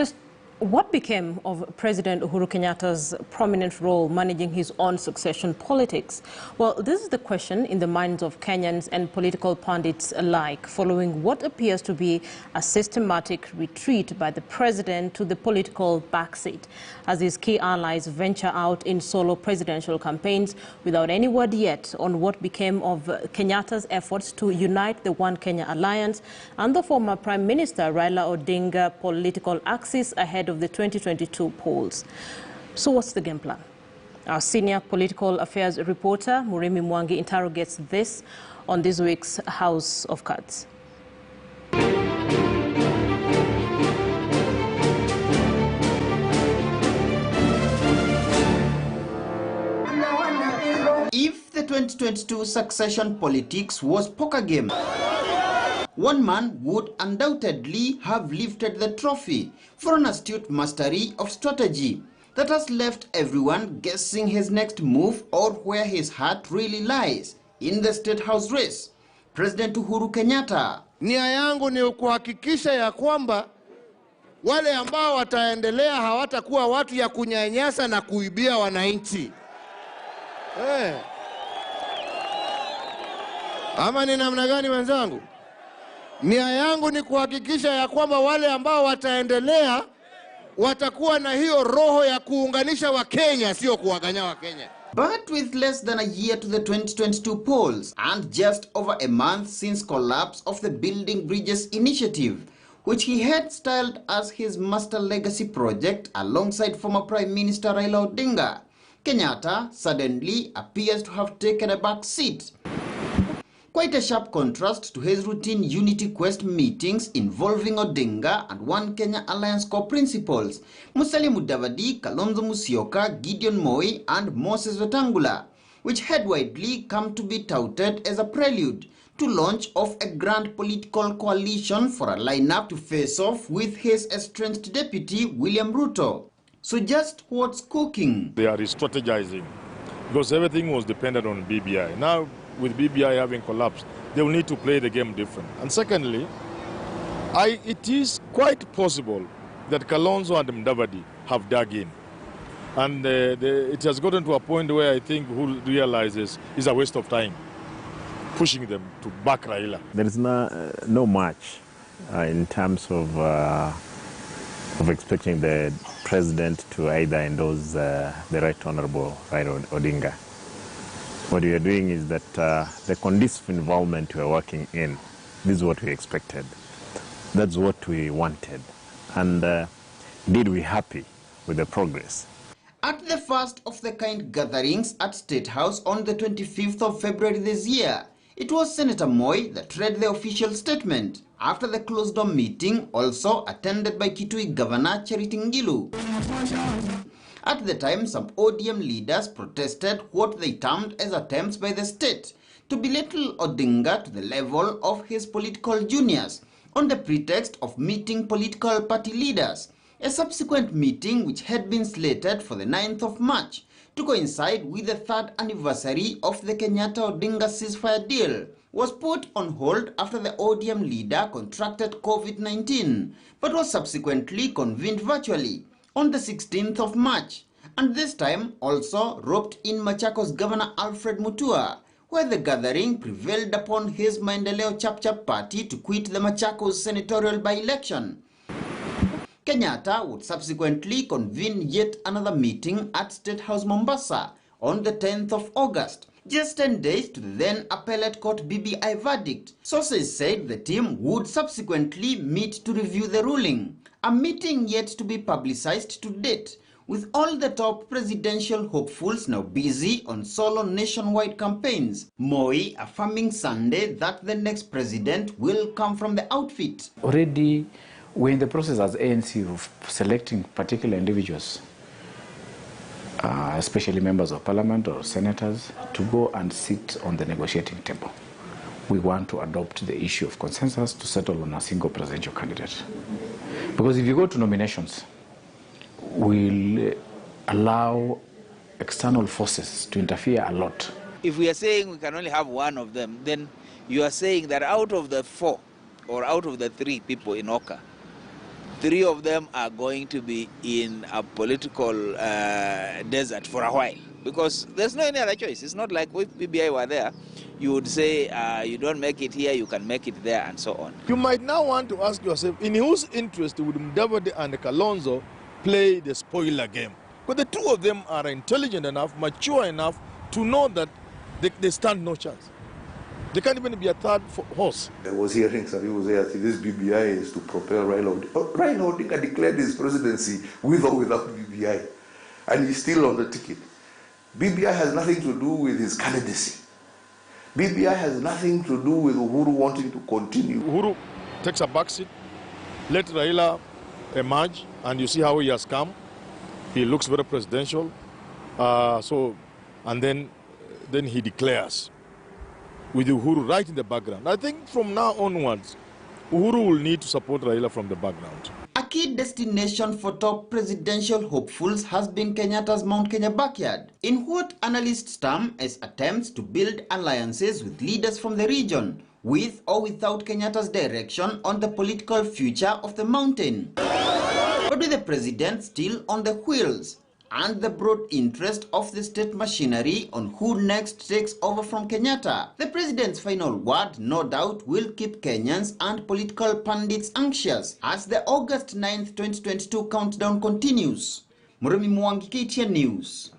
Just what became of President Uhuru Kenyatta's prominent role managing his own succession politics? Well, this is the question in the minds of Kenyans and political pundits alike, following what appears to be a systematic retreat by the president to the political backseat, as his key allies venture out in solo presidential campaigns without any word yet on what became of Kenyatta's efforts to unite the One Kenya alliance and the former Prime Minister Raila Odinga political axis ahead of the 2022 polls. So what's the game plan? Our senior political affairs reporter Murimi Mwangi interrogates this on this week's House of Cards. If the 2022 succession politics was poker game, one man would undoubtedly have lifted the trophy for an astute mastery of strategy that has left everyone guessing his next move or where his heart really lies in the State House race. President Uhuru Kenyatta. Nia yangu ni kuhakikisha ya kwamba wale ambao wataendelea hawatakuwa watu ya kunyanyasa na kuibia wananchi. Ama ni namna gani wenzangu? Nia yangu ni kuhakikisha ya kwamba wale ambao wataendelea watakuwa na hiyo roho ya kuunganisha Wakenya, sio kuwaganya Wakenya. But with less than a year to the 2022 polls and just over a month since collapse of the Building Bridges initiative, which he had styled as his master legacy project alongside former Prime Minister Raila Odinga, Kenyatta suddenly appears to have taken a back seat. Quite a sharp contrast to his routine Unity Quest meetings involving Odinga and One Kenya Alliance core principles, Musalia Mudavadi, Kalonzo Musyoka, Gideon Moi and Moses Wetangula, which had widely come to be touted as a prelude to launch of a grand political coalition for a lineup to face off with his estranged deputy William Ruto. So just what's cooking? They are strategizing because everything was dependent on BBI. Now, with BBI having collapsed, they will need to play the game different. And secondly, it is quite possible that Kalonzo and Mudavadi have dug in. And it has gotten to a point where I think who realizes it's a waste of time pushing them to back Raila. There is no much in terms of expecting the president to either endorse the Right Honorable Raila Odinga. What we are doing is that the conducive environment we are working in, this is what we expected. That's what we wanted. And indeed we're happy with the progress. At the first of the kind gatherings at State House on the 25th of February this year, it was Senator Moi that read the official statement after the closed-door meeting, also attended by Kitui Governor Charity Ngilu. At the time, some ODM leaders protested what they termed as attempts by the state to belittle Odinga to the level of his political juniors on the pretext of meeting political party leaders. A subsequent meeting, which had been slated for the 9th of March to coincide with the 3rd anniversary of the Kenyatta-Odinga ceasefire deal, was put on hold after the ODM leader contracted COVID-19, but was subsequently convened virtually on the 16th of March, and this time also roped in Machakos Governor Alfred Mutua, where the gathering prevailed upon his Maendeleo Chap-Chap party to quit the Machakos senatorial by-election. Kenyatta would subsequently convene yet another meeting at State House Mombasa on the 10th of August, just 10 days to the then appellate court BBI verdict. Sources said the team would subsequently meet to review the ruling, a meeting yet to be publicized to date, with all the top presidential hopefuls now busy on solo nationwide campaigns. Moi affirming Sunday that the next president will come from the outfit. Already we're in the process as ANC of selecting particular individuals, especially members of parliament or senators, to go and sit on the negotiating table. We want to adopt the issue of consensus to settle on a single presidential candidate. Because if you go to nominations, we'll allow external forces to interfere a lot. If we are saying we can only have one of them, then you are saying that out of the 4 or out of the 3 people in Oka, 3 of them are going to be in a political desert for a while, because there's no any other choice. It's not like if BBI were there, you would say you don't make it here, you can make it there, and so on. You might now want to ask yourself, in whose interest would Mudavadi and Kalonzo play the spoiler game? But the two of them are intelligent enough, mature enough to know that they stand no chance. They can't even be a third horse. I was hearing some people say that this BBI is to propel Raila Odinga. Raila Odinga declared his presidency with or without BBI, and he's still on the ticket. BBI has nothing to do with his candidacy. BBI has nothing to do with Uhuru wanting to continue. Uhuru takes a backseat, let Raila emerge, and you see how he has come. He looks very presidential. And then he declares, with Uhuru right in the background. I think from now onwards, Uhuru will need to support Raila from the background. A key destination for top presidential hopefuls has been Kenyatta's Mount Kenya backyard, in what analysts term as attempts to build alliances with leaders from the region, with or without Kenyatta's direction on the political future of the mountain. But with the president still on the wheels, and the broad interest of the state machinery on who next takes over from Kenyatta, the president's final word no doubt will keep Kenyans and political pundits anxious as the August 9th, 2022 countdown continues. Murimi Mwangi, KTN News.